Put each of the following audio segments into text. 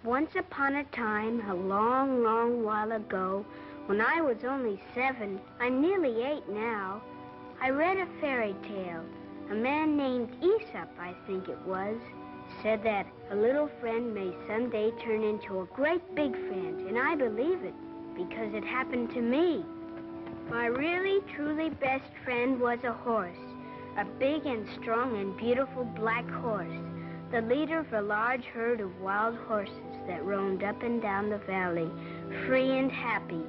Once upon a time, a long, long while ago, when I was only 7, I'm nearly 8 now, I read a fairy tale. A man named Aesop, I think it was, said that a little friend may someday turn into a great big friend, and I believe it, because it happened to me. My really, truly best friend was a horse, a big and strong and beautiful black horse, the leader of a large herd of wild horses that roamed up and down the valley, free and happy.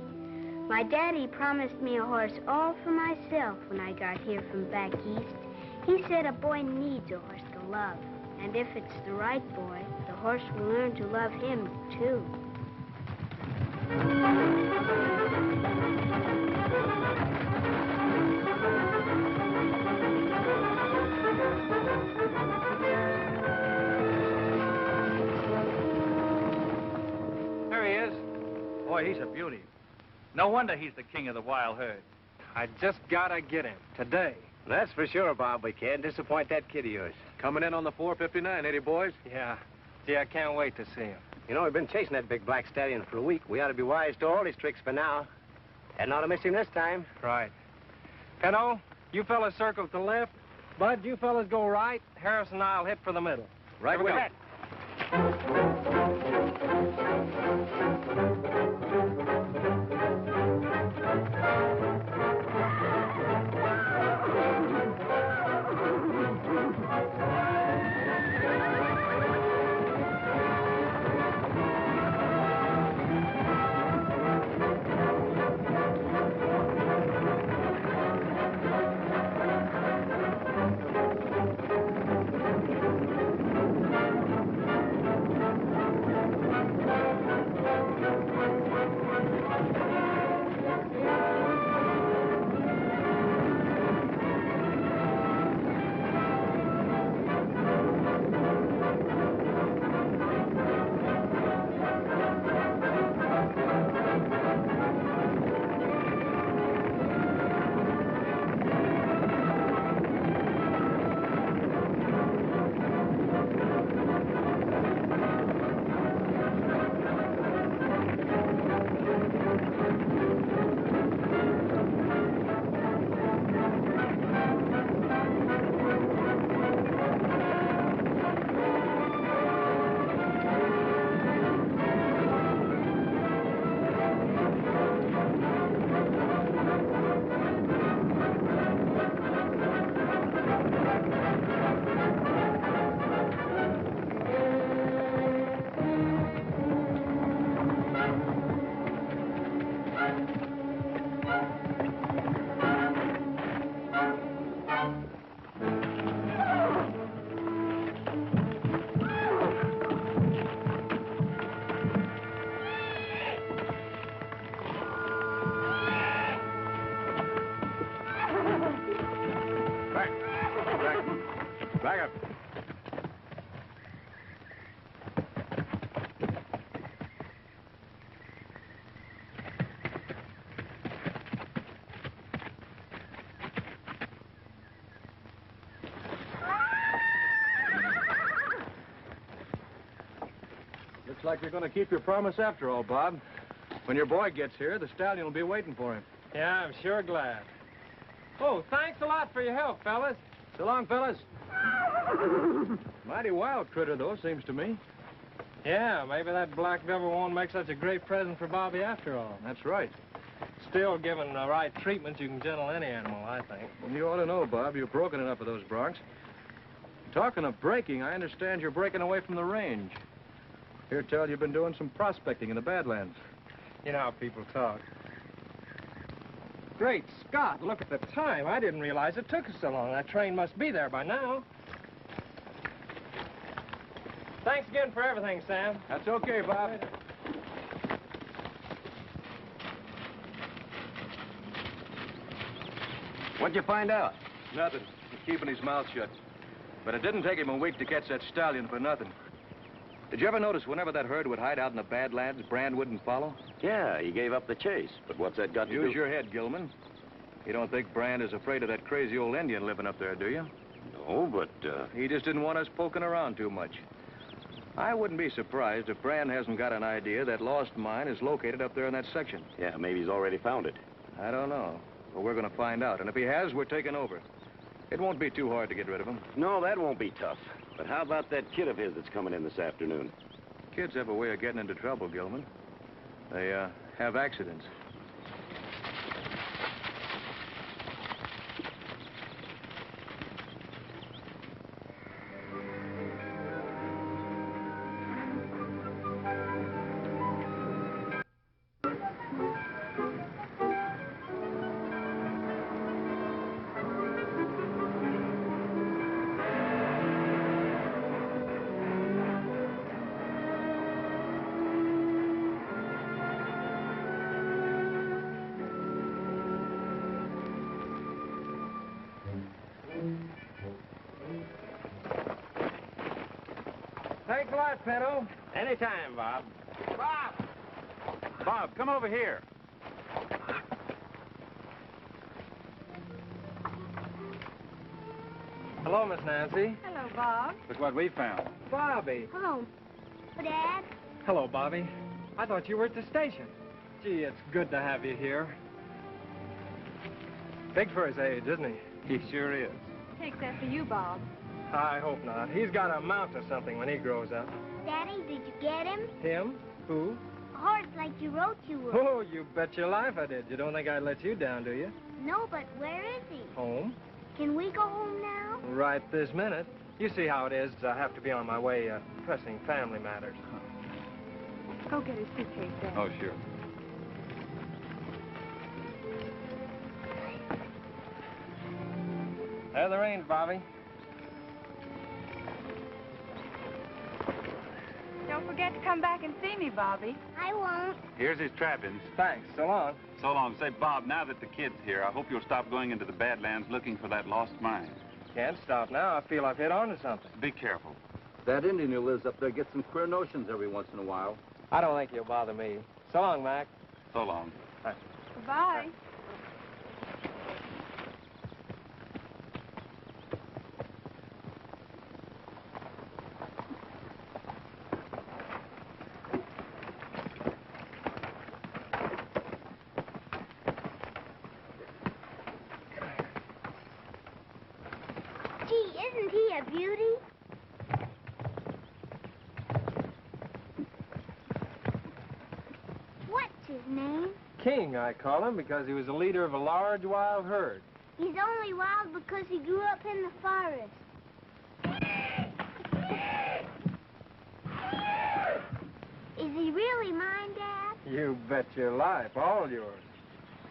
My daddy promised me a horse all for myself when I got here from back east. He said a boy needs a horse to love, and if it's the right boy, the horse will learn to love him, too. There he is. Boy, he's a beauty. No wonder he's the king of the wild herd. I just gotta get him today. That's for sure, Bob. We can't disappoint that kid of yours. Coming in on the 4:59, ain't he, boys? Yeah. Gee, I can't wait to see him. You know, we've been chasing that big black stallion for a week. We ought to be wise to all his tricks for now. Hadn't ought to miss him this time. Right. Penno, you fellas circle to the left. Bud, you fellas go right. Harris and I'll hit for the middle. Right with that. Back up. Looks like you're going to keep your promise after all, Bob. When your boy gets here, the stallion will be waiting for him. Yeah, I'm sure glad. Oh, thanks a lot for your help, fellas. So long, fellas. Mighty wild critter, though, seems to me. Yeah, maybe that black devil won't make such a great present for Bobby after all. That's right. Still, given the right treatment, you can gentle any animal, I think. Well, you ought to know, Bob. You've broken enough of those broncs. Talking of breaking, I understand you're breaking away from the range. Hear tell you've been doing some prospecting in the Badlands. You know how people talk. Great Scott, look at the time. I didn't realize it took us so long. That train must be there by now. Thanks again for everything, Sam. That's okay, Bob. What'd you find out? Nothing. He's keeping his mouth shut. But it didn't take him a week to catch that stallion for nothing. Did you ever notice whenever that herd would hide out in the Badlands, Brand wouldn't follow? Yeah, he gave up the chase. But what's that got to do? Use your head, Gilman. You don't think Brand is afraid of that crazy old Indian living up there, do you? Oh, but, He just didn't want us poking around too much. I wouldn't be surprised if Brand hasn't got an idea that lost mine is located up there in that section. yeah, maybe he's already found it. I don't know, but we're going to find out. And if he has, we're taking over. It won't be too hard to get rid of him. No, that won't be tough. But how about that kid of his that's coming in this afternoon? Kids have a way of getting into trouble, Gilman. They, have accidents. Thanks a lot, Penno. Anytime, Bob. Bob! Bob, come over here. Hello, Miss Nancy. Hello, Bob. Look what we found. Bobby. Hello. Dad? Hello, Bobby. I thought you were at the station. Gee, it's good to have you here. Big for his age, isn't he? He sure is. Takes after you, Bob. I hope not. He's got to amount to something when he grows up. Daddy, did you get him? Him? Who? A horse like you wrote you would. Oh, you bet your life I did. You don't think I'd let you down, do you? No, but where is he? Home? Can we go home now? Right this minute. You see how it is. I have to be on my way, pressing family matters. Go get his suitcase, Dad. Oh, sure. There the reins, Bobby. Don't forget to come back and see me, Bobby. I won't. Here's his trappings. Thanks. So long. So long. Say, Bob, now that the kid's here, I hope you'll stop going into the Badlands looking for that lost mine. Can't stop now. I feel I've hit onto something. Be careful. That Indian who lives up there gets some queer notions every once in a while. I don't think you'll bother me. So long, Mac. So long. Goodbye. Gee, isn't he a beauty? What's his name? King, I call him, because he was the leader of a large wild herd. He's only wild because he grew up in the forest. Is he really mine, Dad? You bet your life. All yours.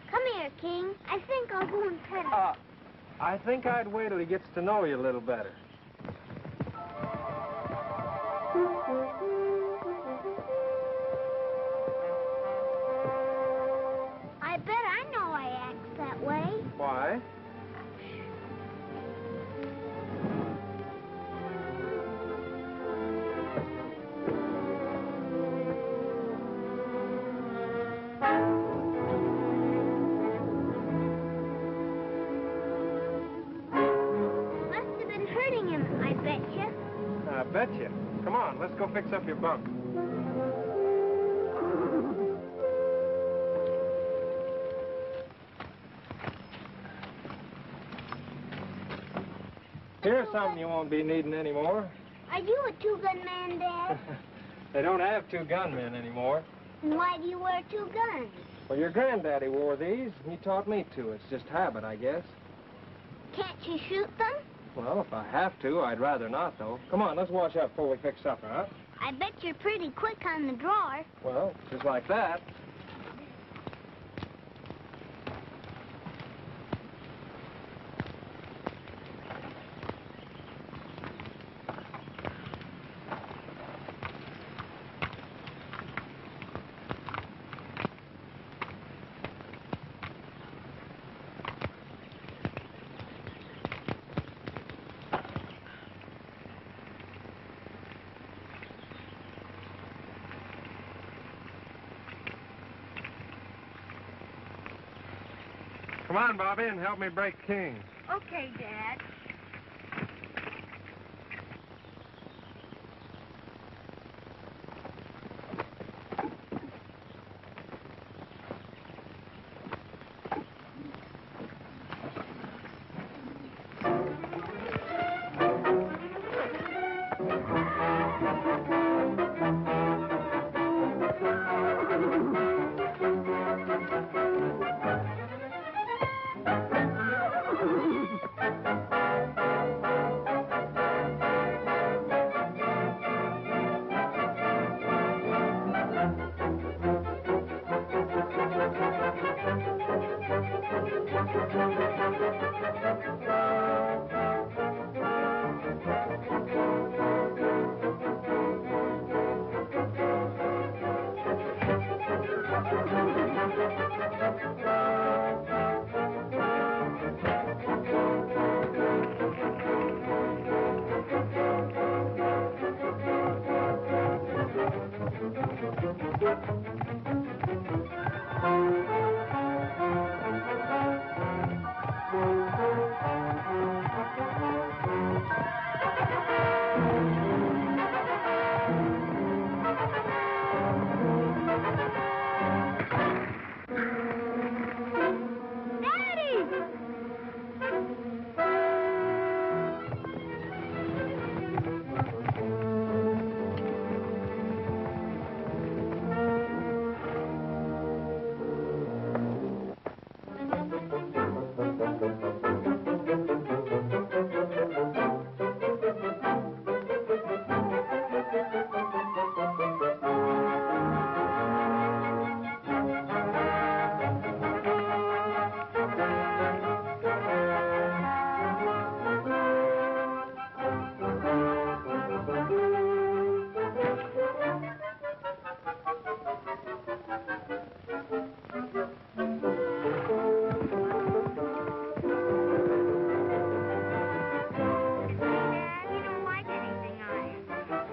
Come here, King. I think I'll go and pet him. I think I'd wait till he gets to know you a little better. I bet I know I act that way. Why? Must have been hurting him, I bet you. I bet you. Come on, let's go fix up your bunk. Here's something you won't be needing anymore. Are you a two-gun man, Dad? They don't have two gunmen anymore. And why do you wear two guns? Well, your granddaddy wore these. He taught me to. It's just habit, I guess. Can't you shoot them? Well, if I have to, I'd rather not, though. Come on, let's wash up before we fix supper, huh? I bet you're pretty quick on the drawer. Well, just like that. Come on, Bobby, and help me break King. Okay, Dad.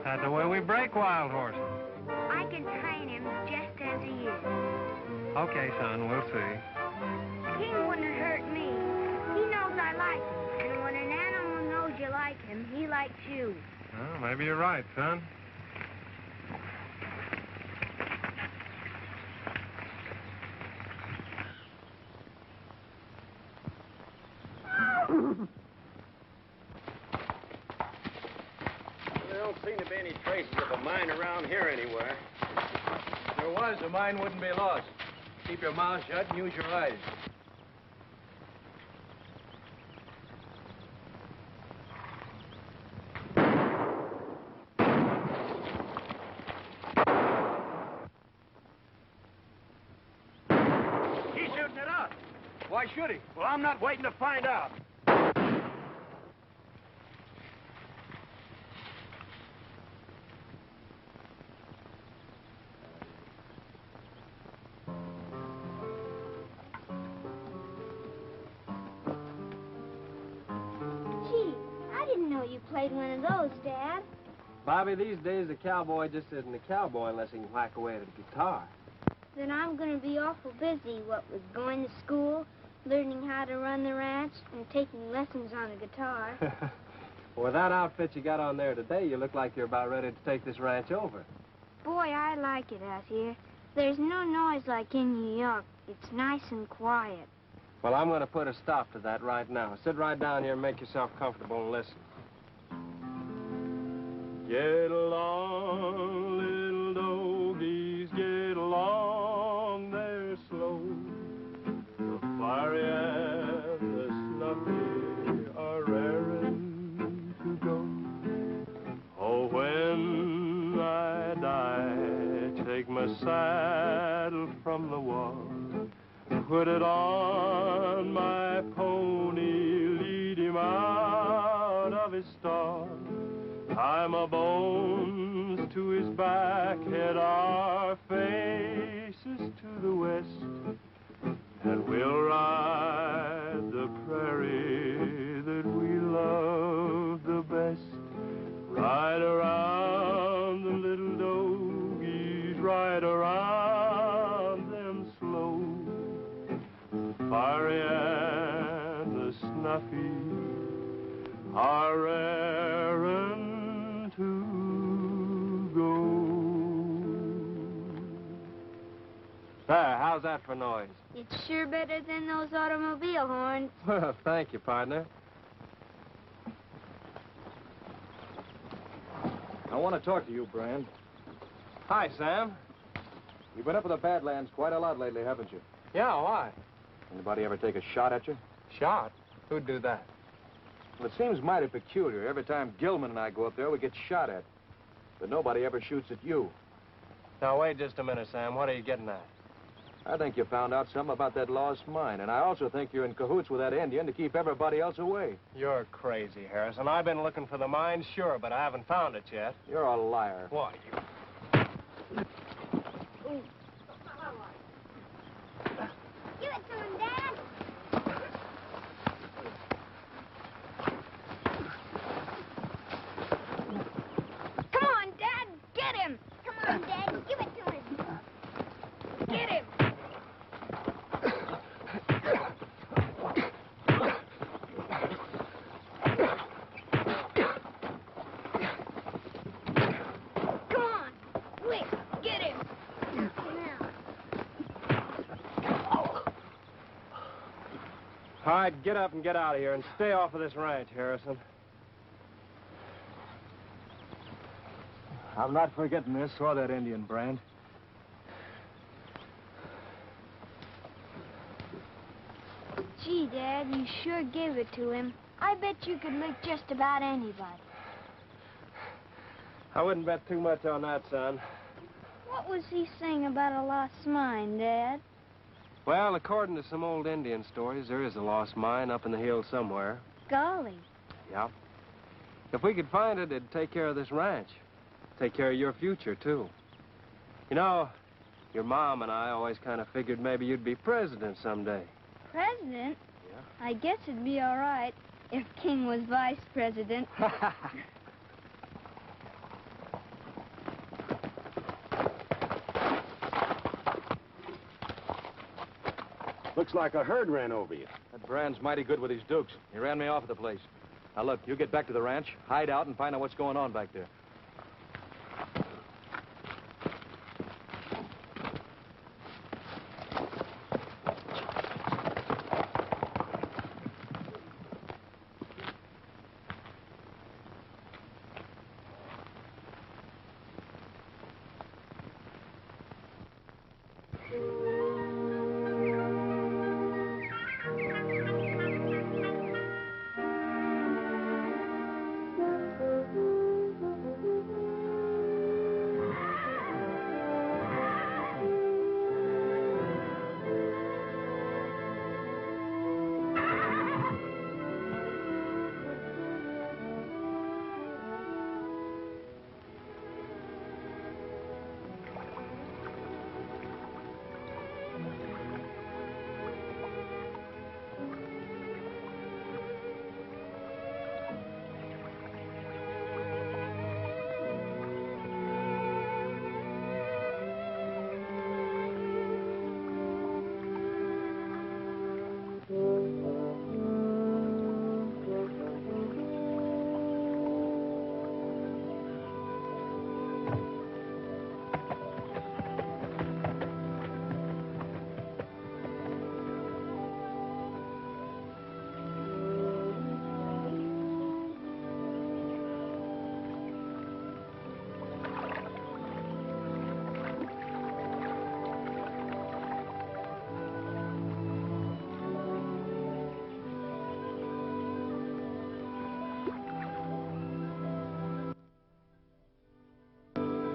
That's the way we break wild horses. I can train him just as he is. Okay, son, we'll see. King wouldn't hurt me. He knows I like him. And when an animal knows you like him, he likes you. Well, maybe you're right, son. There don't seem to be any traces of a mine around here anywhere. If there was, the mine wouldn't be lost. Keep your mouth shut and use your eyes. He's shooting it out. Why should he? Well, I'm not waiting to find out. Gee, I didn't know you played one of those, Dad. Bobby, these days a cowboy just isn't a cowboy unless he can whack away at a guitar. Then I'm going to be awful busy, what with going to school, learning how to run the ranch, and taking lessons on a guitar. With that outfit you got on there today, you look like you're about ready to take this ranch over. Boy, I like it out here. There's no noise like in New York. It's nice and quiet. Well, I'm going to put a stop to that right now. Sit right down here and make yourself comfortable and listen. Get along, little doggies, get along there slow. The fiery and the snuffy are raring to go. Oh, when I die, take my saddle from the wall, put it on my pony, lead him out of his stall. Tie my bones to his back, head our faces to the west, and we'll ride the prairie that we love the best. Ride around the little doggies, ride around them slow. Fiery and the snuffy are raring to go. There, how's that for noise? It's sure better than those automobile horns. Well, thank you, partner. I want to talk to you, Brand. Hi, Sam. You've been up in the Badlands quite a lot lately, haven't you? Yeah, why? Anybody ever take a shot at you? Shot? Who'd do that? Well, it seems mighty peculiar. Every time Gilman and I go up there, we get shot at. But nobody ever shoots at you. Now, wait just a minute, Sam. What are you getting at? I think you found out something about that lost mine, and I also think you're in cahoots with that Indian to keep everybody else away. You're crazy, Harrison. I've been looking for the mine, sure, but I haven't found it yet. You're a liar. Why, you... Give it to him, Dad. Come on, Dad. Get him. Come on, Dad. Give it to him. Get him. All right, get up and get out of here and stay off of this ranch, Harrison. I'm not forgetting this or that Indian brand. Gee, Dad, you sure gave it to him. I bet you could lick just about anybody. I wouldn't bet too much on that, son. What was he saying about a lost mine, Dad? Well, according to some old Indian stories, there is a lost mine up in the hills somewhere. Golly. Yeah. If we could find it, it'd take care of this ranch. Take care of your future, too. You know, your mom and I always kind of figured maybe you'd be president someday. President? Yeah. I guess it'd be all right if King was vice president. Looks like a herd ran over you. That Brand's mighty good with his dukes. He ran me off at the place. Now, look, you get back to the ranch, hide out, and find out what's going on back there.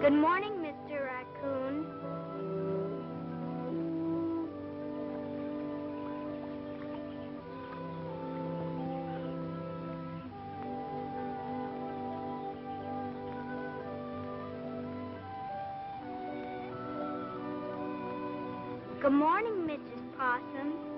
Good morning, Mr. Raccoon. Good morning, Mrs. Possum.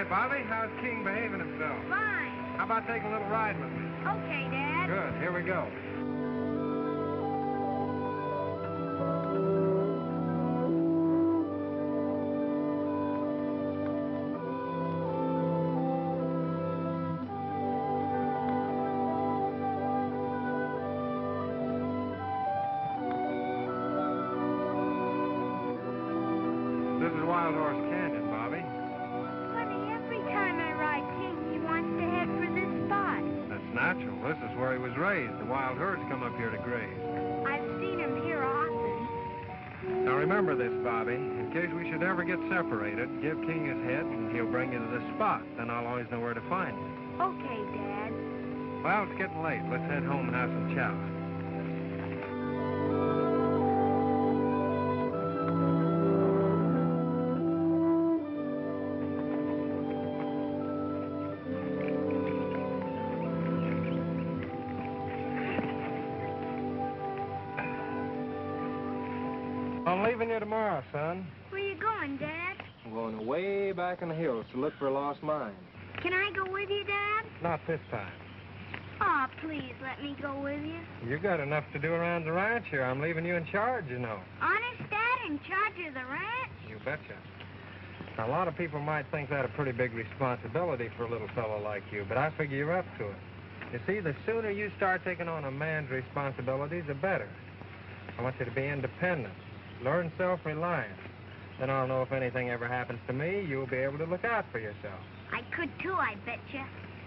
Hi, Bobby. How's King behaving himself? Fine. How about taking a little ride with me? Okay, Dad. Good. Here we go. This is Wild Horse Canyon, Bobby. Funny, every time I ride King, he wants to head for this spot. That's natural. This is where he was raised. The wild herds come up here to graze. I've seen him here often. Now remember this, Bobby. In case we should ever get separated, give King his head and he'll bring you to this spot. Then I'll always know where to find you. Okay, Dad. Well, it's getting late. Let's head home and have some chow. I'm leaving you tomorrow, son. Where you going, Dad? I'm going way back in the hills to look for a lost mine. Can I go with you, Dad? Not this time. Aw, please let me go with you. You got enough to do around the ranch here. I'm leaving you in charge, you know. Honest, Dad, in charge of the ranch? You betcha. Now, a lot of people might think that a pretty big responsibility for a little fellow like you, but I figure you're up to it. You see, the sooner you start taking on a man's responsibilities, the better. I want you to be independent. Learn self-reliance. Then I'll know if anything ever happens to me, you'll be able to look out for yourself. I could too, I betcha.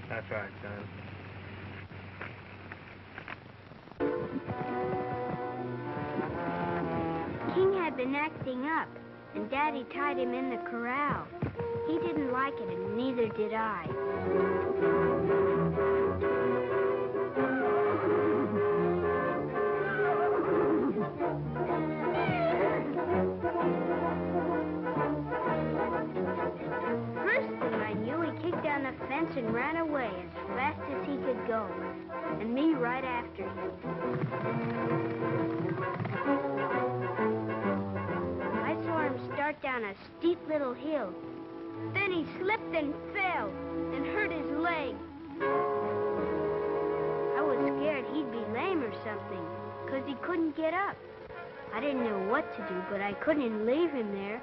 That's right, son. King had been acting up, and Daddy tied him in the corral. He didn't like it, and neither did I. First thing I knew, he kicked down the fence and ran away as fast as he could go, and me right after him. I saw him start down a steep little hill. Then he slipped and fell and hurt his leg. I was scared he'd be lame or something, 'cause he couldn't get up. I didn't know what to do, but I couldn't leave him there.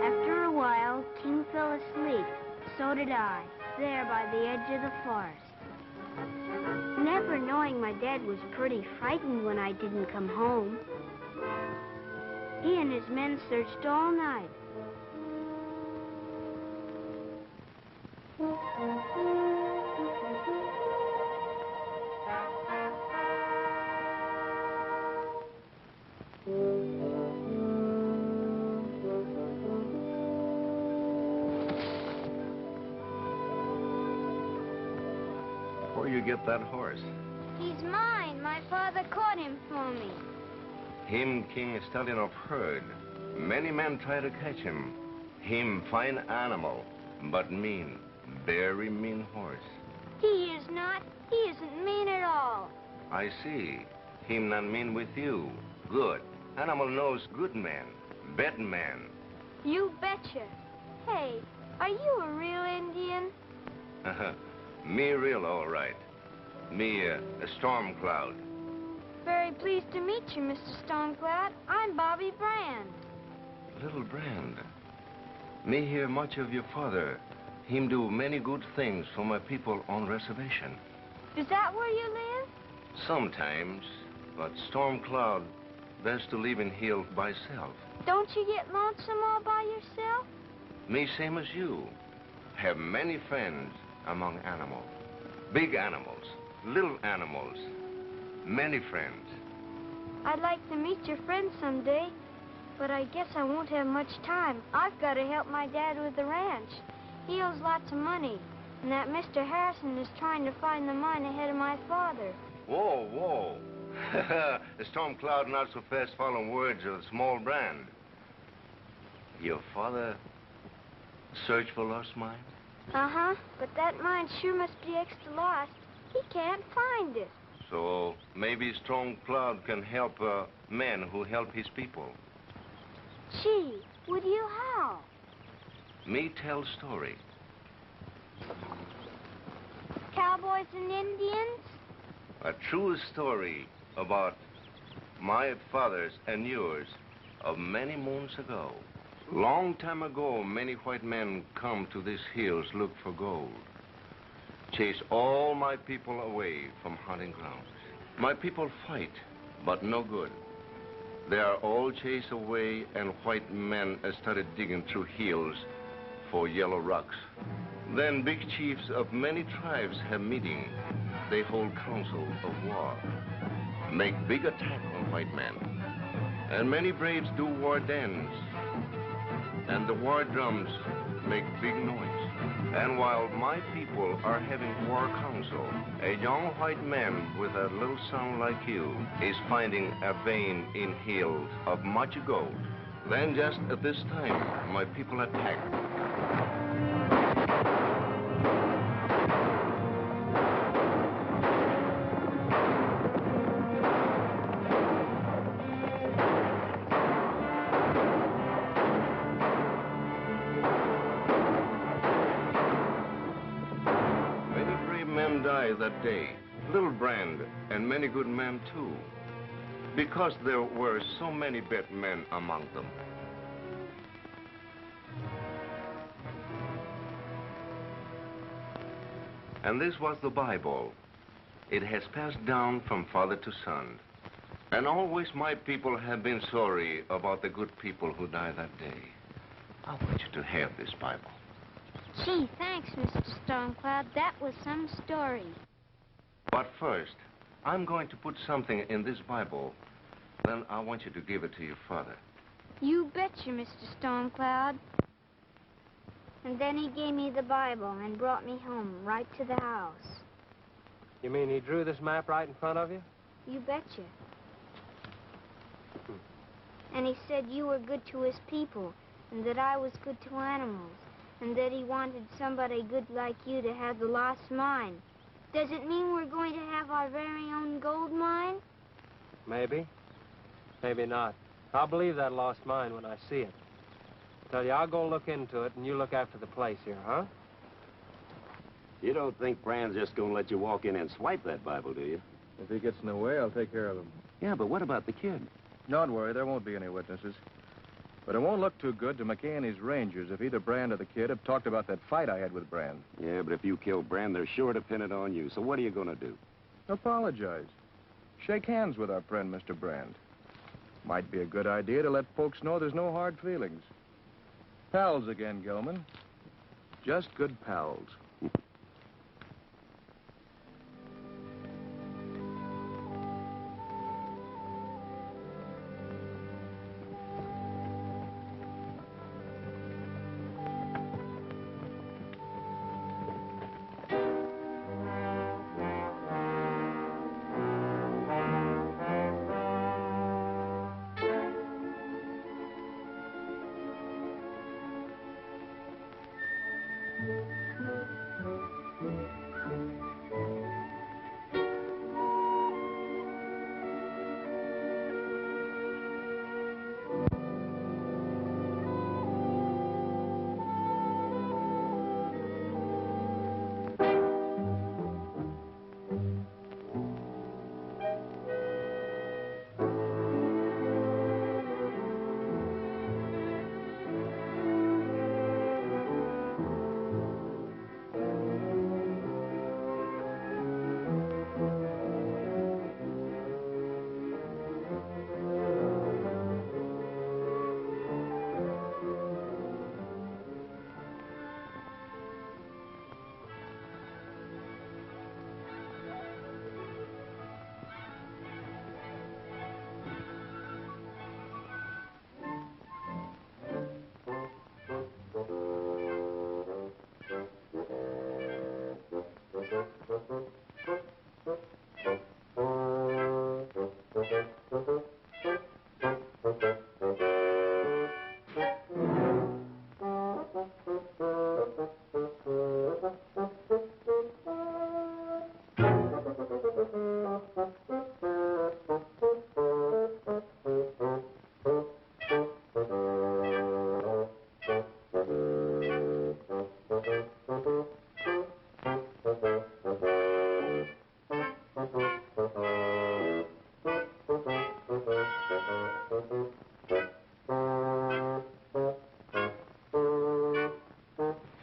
After a while, King fell asleep. So did I, there by the edge of the forest. Never knowing my dad was pretty frightened when I didn't come home. He and his men searched all night. Where you get that horse? He's mine. My father caught him for me. Him king stallion of herd. Many men try to catch him. Him fine animal, but mean. Very mean horse. He is not. He isn't mean at all. I see. Him not mean with you. Good. Animal knows good man. Bad man. You betcha. Hey, are you a real Indian? Me real all right. Me a Stormcloud. Very pleased to meet you, Mr. Thundercloud. I'm Bobby Brand. Little Brand. Me hear much of your father. Him do many good things for my people on reservation. Is that where you live? Sometimes, but Stormcloud best to live in hill by self. Don't you get lonesome all by yourself? Me same as you. Have many friends among animals. Big animals, little animals. Many friends. I'd like to meet your friends someday, but I guess I won't have much time. I've got to help my dad with the ranch. He owes lots of money, and that Mr. Harrison is trying to find the mine ahead of my father. Whoa, whoa. The Stormcloud not so fast following words of the small Brand. Your father search for lost mine? Uh-huh, but that mine sure must be extra lost. He can't find it. So maybe Storm Cloud can help a man who help his people. Gee, would you how? Me tell story. Cowboys and Indians? A true story about my father's and yours of many moons ago. Long time ago, many white men come to these hills, look for gold. Chase all my people away from hunting grounds. My people fight, but no good. They are all chased away, and white men started digging through hills for yellow rocks. Then big chiefs of many tribes have meeting. They hold council of war, make big attack on white men. And many braves do war dance. And the war drums make big noise. And while my people are having war council, a young white man with a little son like you is finding a vein in hills of much gold. Then just at this time, my people attack. That day, Little Brand and many good men too, because there were so many bad men among them. And this was the Bible. It has passed down from father to son. And always my people have been sorry about the good people who died that day. I want you to have this Bible. Gee, thanks, Mr. Stormcloud. That was some story. But first, I'm going to put something in this Bible. Then I want you to give it to your father. You betcha, Mr. Stormcloud. And then he gave me the Bible and brought me home, right to the house. You mean he drew this map right in front of you? You betcha. And he said you were good to his people, and that I was good to animals, and that he wanted somebody good like you to have the lost mine. Does it mean we're going to have our very own gold mine? Maybe. Maybe not. I'll believe that lost mine when I see it. Tell you, I'll go look into it, and you look after the place here, huh? You don't think Brand's just going to let you walk in and swipe that Bible, do you? If he gets in the way, I'll take care of him. Yeah, but what about the kid? Don't worry, there won't be any witnesses. But it won't look too good to McKay and his rangers if either Brand or the kid have talked about that fight I had with Brand. Yeah, but if you kill Brand, they're sure to pin it on you. So what are you going to do? Apologize. Shake hands with our friend, Mr. Brand. Might be a good idea to let folks know there's no hard feelings. Pals again, Gilman. Just good pals.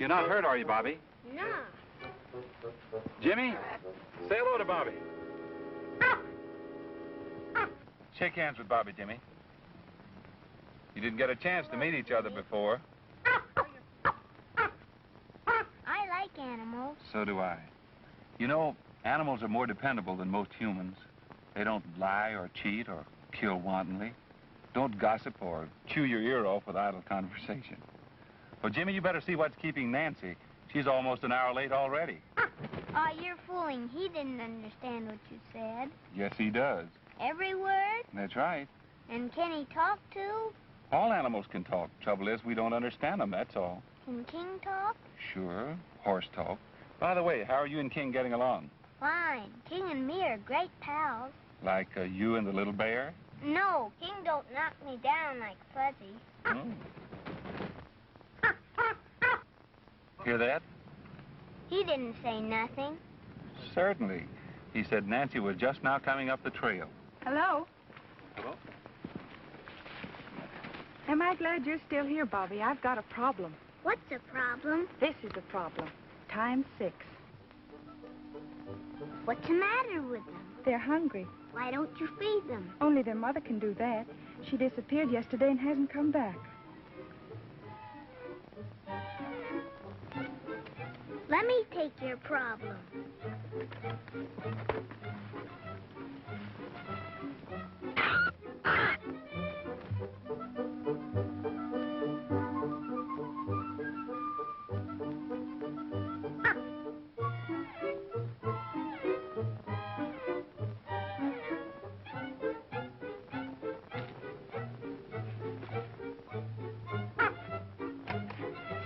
You're not hurt, are you, Bobby? No. Jimmy, say hello to Bobby. Shake hands with Bobby, Jimmy. You didn't get a chance to meet each other before. I like animals. So do I. You know, animals are more dependable than most humans. They don't lie or cheat or kill wantonly. Don't gossip or chew your ear off with idle conversation. Well, Jimmy, you better see what's keeping Nancy. She's almost an hour late already. Oh, you're fooling. He didn't understand what you said. Yes, he does. Every word? That's right. And can he talk too? All animals can talk. Trouble is, we don't understand them, that's all. Can King talk? Sure, horse talk. By the way, how are you and King getting along? Fine. King and me are great pals. Like you and the little bear? No, King don't knock me down like Fuzzy. Oh. Hear that? He didn't say nothing. Certainly. He said Nancy was just now coming up the trail. Hello? Hello? Am I glad you're still here, Bobby? I've got a problem. What's the problem? This is the problem. Times 6. What's the matter with them? They're hungry. Why don't you feed them? Only their mother can do that. She disappeared yesterday and hasn't come back. Let me take your problem.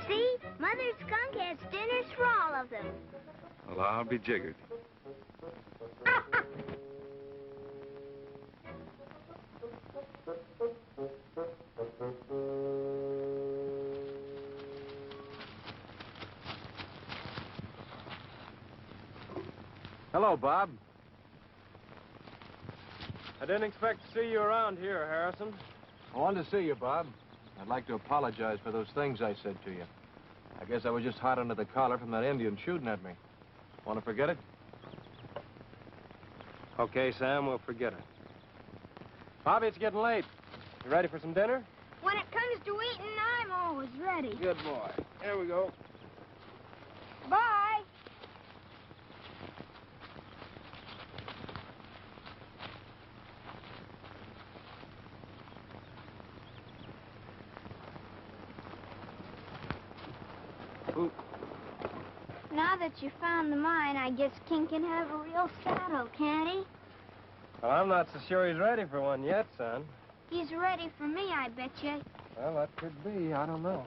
See? Mother Skunk has dinners for all of them. Well, I'll be jiggered. Hello, Bob. I didn't expect to see you around here, Harrison. I wanted to see you, Bob. I'd like to apologize for those things I said to you. I guess I was just hot under the collar from that Indian shooting at me. Want to forget it? Okay, Sam, we'll forget it. Bobby, it's getting late. You ready for some dinner? When it comes to eating, I'm always ready. Good boy. Here we go. Bye. Ooh. Now that you found the mine, I guess King can have a real saddle, can't he? Well, I'm not so sure he's ready for one yet, son. He's ready for me, I bet you. Well, that could be. I don't know.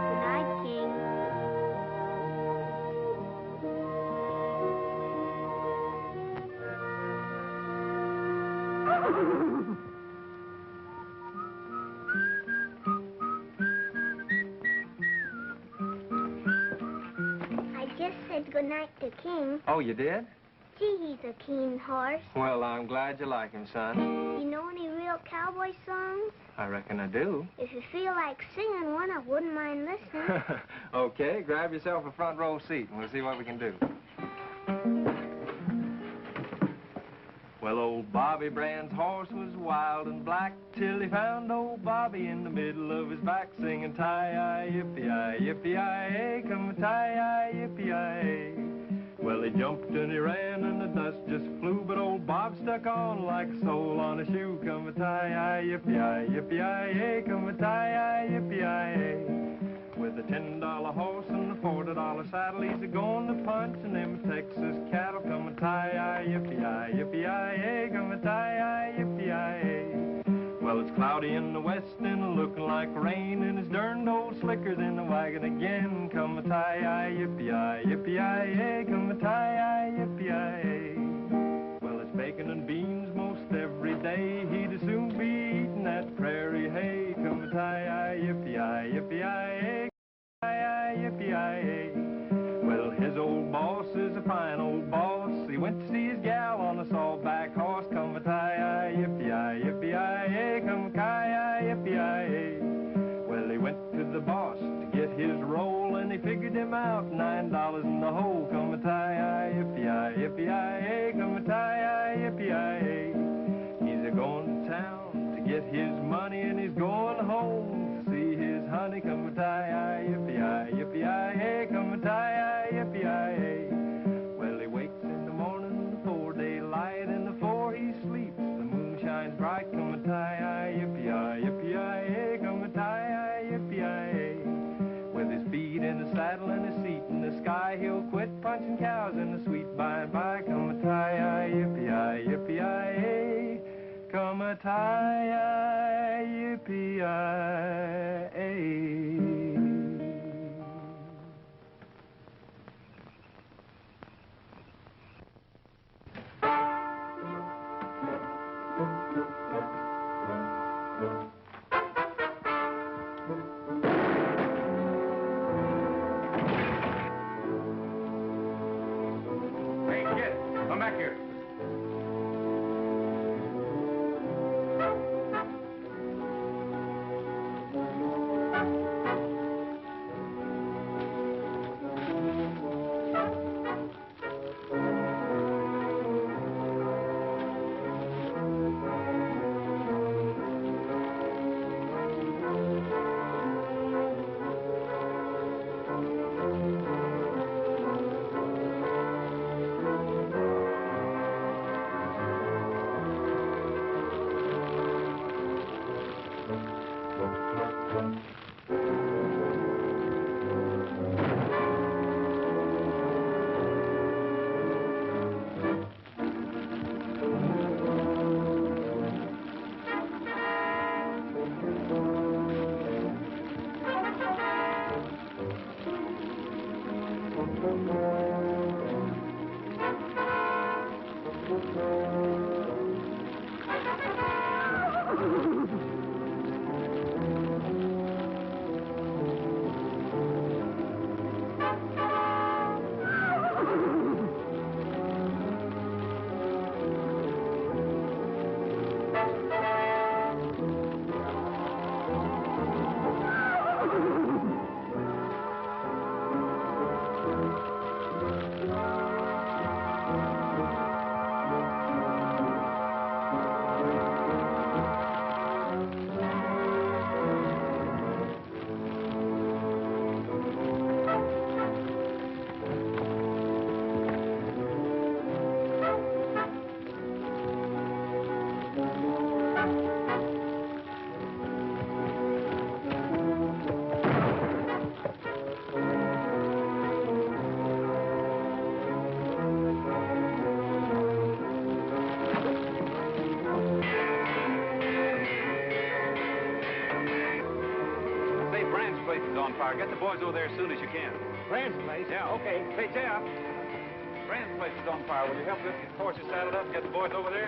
Good night, King. I just said good night to King. Oh, you did? Gee, he's a keen horse. Well, I'm glad you like him, son. You know any real cowboy songs? I reckon I do. If you feel like singing one, I wouldn't mind listening. Okay, grab yourself a front row seat and we'll see what we can do. Well, old Bobby Brand's horse was wild and black till he found old Bobby in the middle of his back singing tie-yi, yippee-yi, yippee-yi-ay, come tie-yi, yippee-yi-ay. Well, he jumped and he ran and the dust just flew, but old Bob stuck on like a sole on a shoe. Come a tie-yi, yippee-yi, yippee-yi-ay, come a tie-yi, yippee-yi-ay. With a $10 horse and a $40 saddle, he's a-going to punch, and them Texas cattle come a tie-yi, yippee-yi, yippee-yi-yay, come a tie-yi, yippee-yi-yay. Well, it's cloudy in the west and looking like rain, and it's darned old slickers in the wagon again. Come a tie-yi, yippee-yi, yippee-yi-yay, come a tie-yi, yippee-yi-yay. Well, it's bacon and beans most every day. He'd as soon be eating that prairie hay. Come a tie-yi, yippee-yi, yippee-yi-yay, tie-yi, yippee-yi-yay. Well, his old boss is a fine old boss. He went to see his gal on a sawback horse. Come a tie-yi, yippee-yi, yippee-yi-yay, come a tie-yi, yippee-yi-yay. Well, he went to the boss to get his roll, and he figured him out $9 in the hole. Come a tie-yi, yippee-yi, yippee-yi-yay, come a tie-yi, yippee-yi-yay. He's a-going to town to get his money, and he's going home to see his honey. Come a tie-yi, yippee-yi, yippee-yi-yay, come a tie-yi, yippee-yi-yay. Well, he wakes in the morning before daylight, and before he sleeps, the moon shines bright. Come a tie-yi, yippee-yi, yippee-yi-yay, come a tie-yi, yippee-yi-yay. With his feet in the saddle and his seat in the sky, he'll quit punching cows in the sweet by and by. Come a tie-yi, yippee-yi, yippee-yi-yay, come a tie-yi, yippee-yi-yay. Hey, kid, come back here. Get the boys over there as soon as you can. Brand's place? Yeah. Okay. Hey, Jeff. Brand's place is on fire. Will you help lift the horses saddled up and get the boys over there?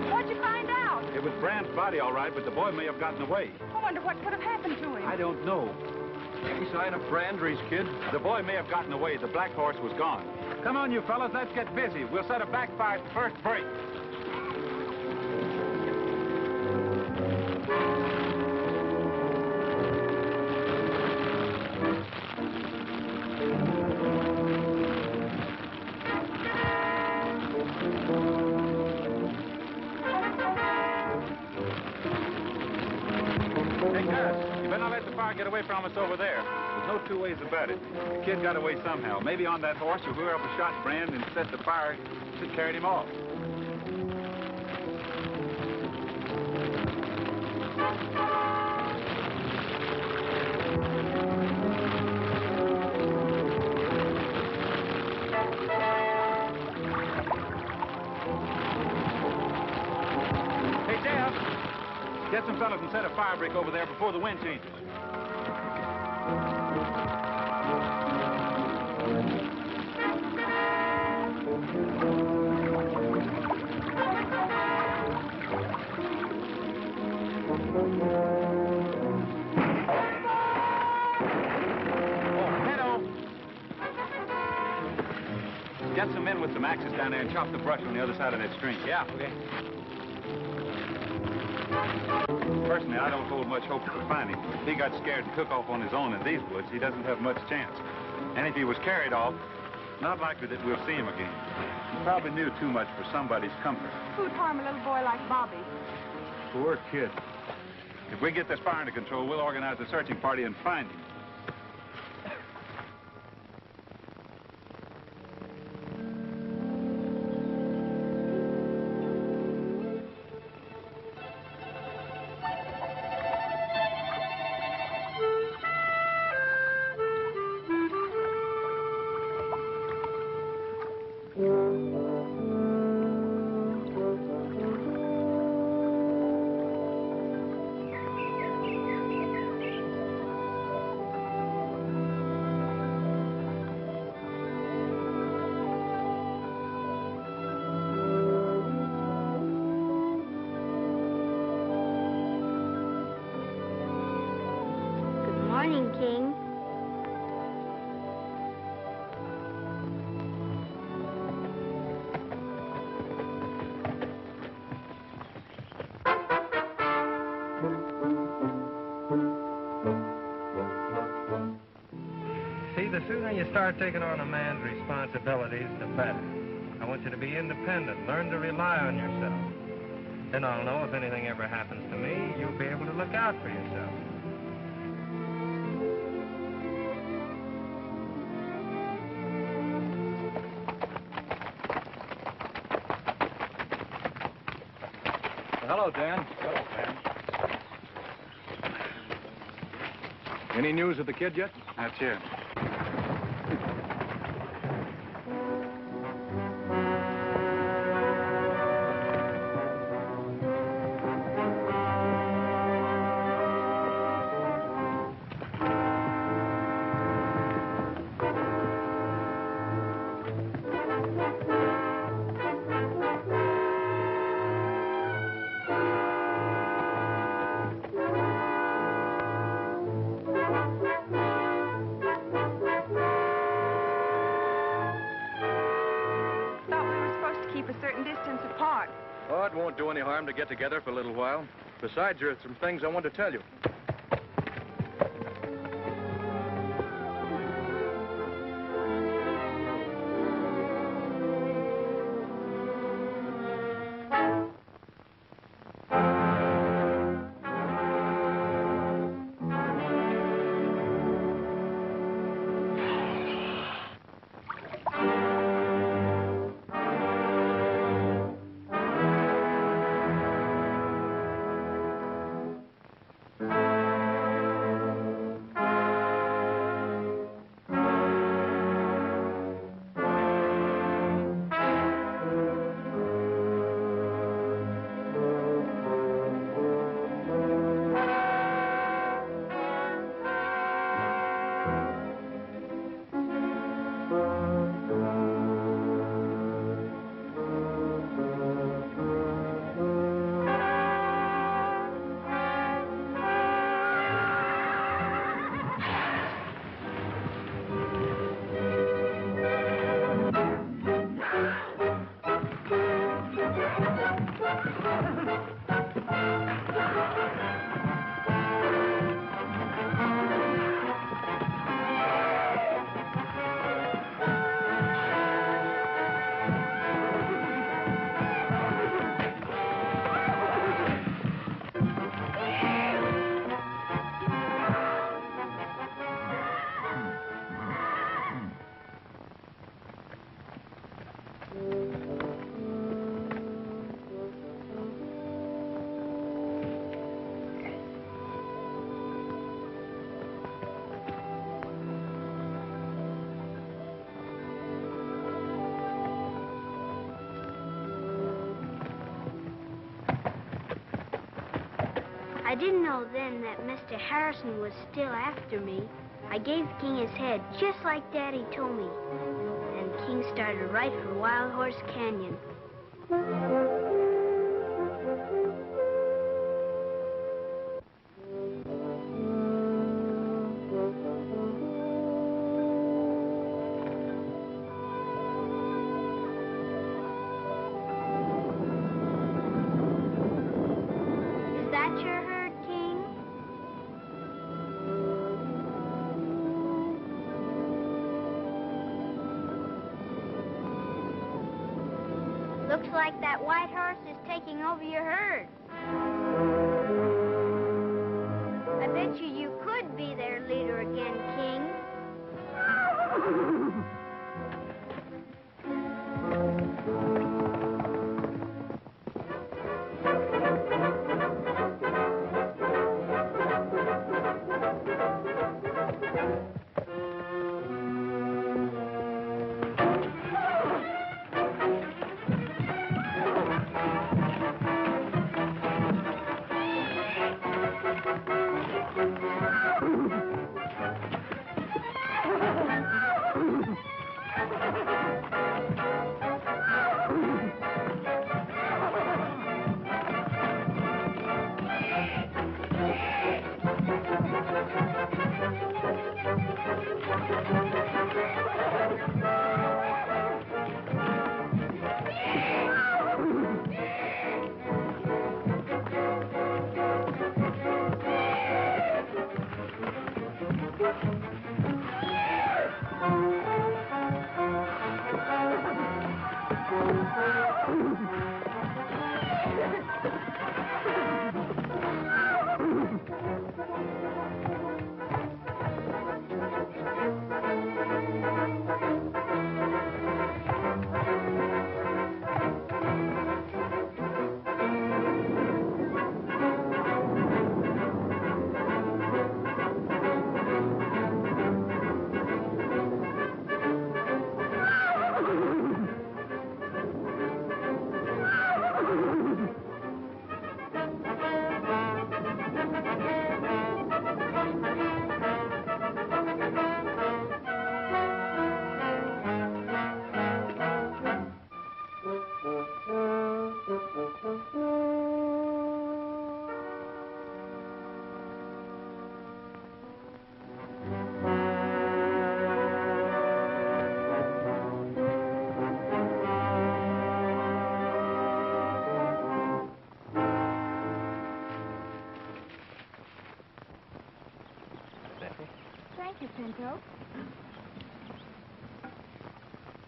What'd you find out? It was Brand's body, all right, but the boy may have gotten away. I wonder what could have happened to him. I don't know. Any sign of Brand or his kid? The boy may have gotten away. The black horse was gone. Come on, you fellas. Let's get busy. We'll set a backfire at the first break. Get away from us over there. There's no two ways about it. The kid got away somehow. Maybe on that horse or whoever shot Brand and set the fire just carried him off. Get some fellas and set a fire break over there before the wind changes. Get some men with some axes down there and chop the brush on the other side of that stream. Yeah, okay. Personally, I don't hold much hope for finding him. If he got scared and took off on his own in these woods, he doesn't have much chance. And if he was carried off, not likely that we'll see him again. He probably knew too much for somebody's comfort. Who'd harm a little boy like Bobby? Poor kid. If we get this fire under control, we'll organize a searching party and find him. Morning, King. See, the sooner you start taking on a man's responsibilities, the better. I want you to be independent. Learn to rely on yourself. Then I'll know if anything ever happens to me, you'll be able to look out for yourself. Hello, Dan. Hello, Sam. Any news of the kid yet? Not yet. Oh, it won't do any harm to get together for a little while. Besides, there are some things I want to tell you. I didn't know then that Mr. Harrison was still after me. I gave King his head, just like Daddy told me. And King started right for Wild Horse Canyon. Is that your herd, King? Looks like that white horse is taking over your herd. I bet you could be their leader again, King. Thank you, Pinto.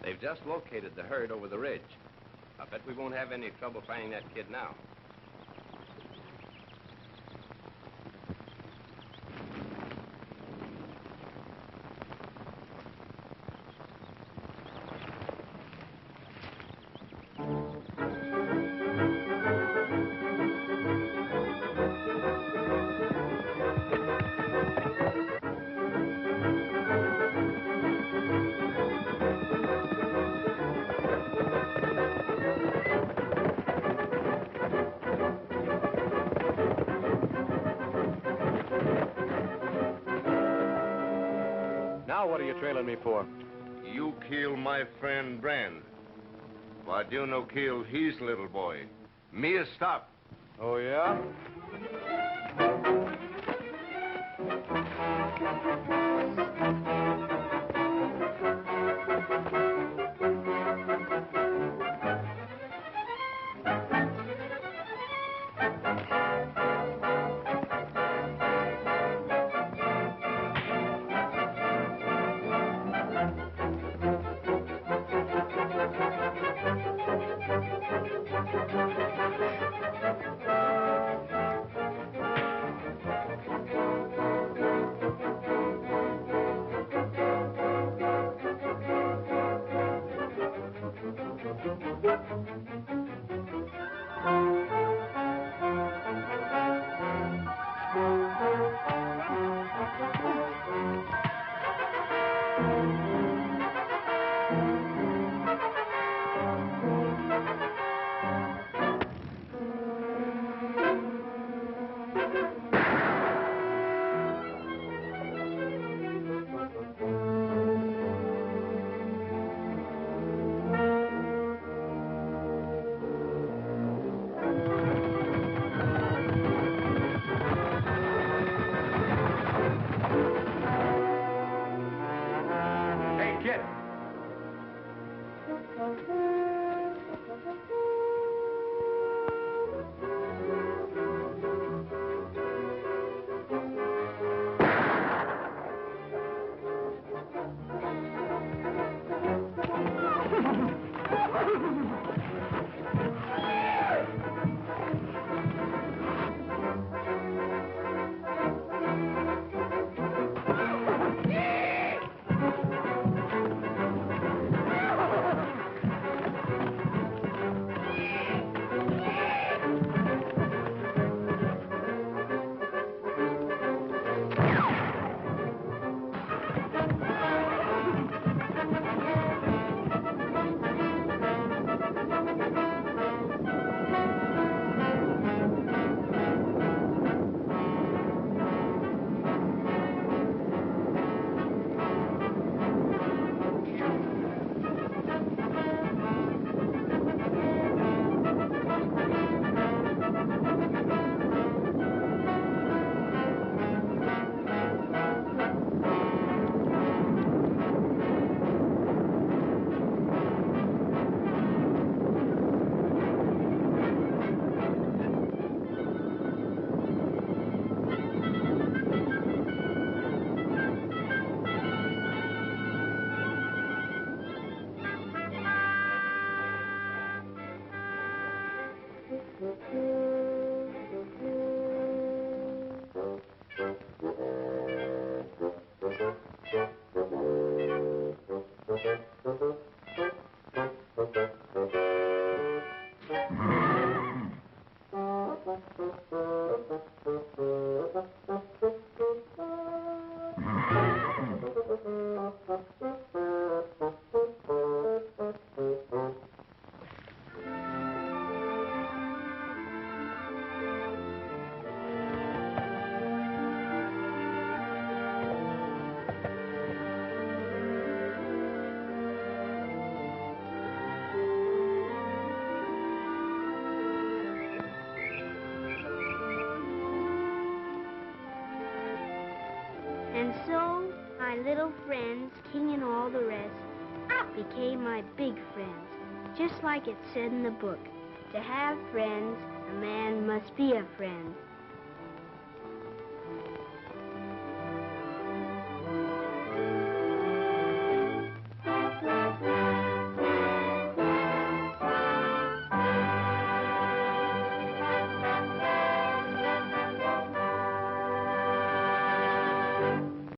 They've just located the herd over the ridge. I bet we won't have any trouble finding that kid now. Now what are you trailing me for? You kill my friend Brand. But you no kill his little boy. Me a stop. Oh, yeah? And so, my little friends, King and all the rest, became my big friends, just like it said in the book. To have friends, a man must be a friend.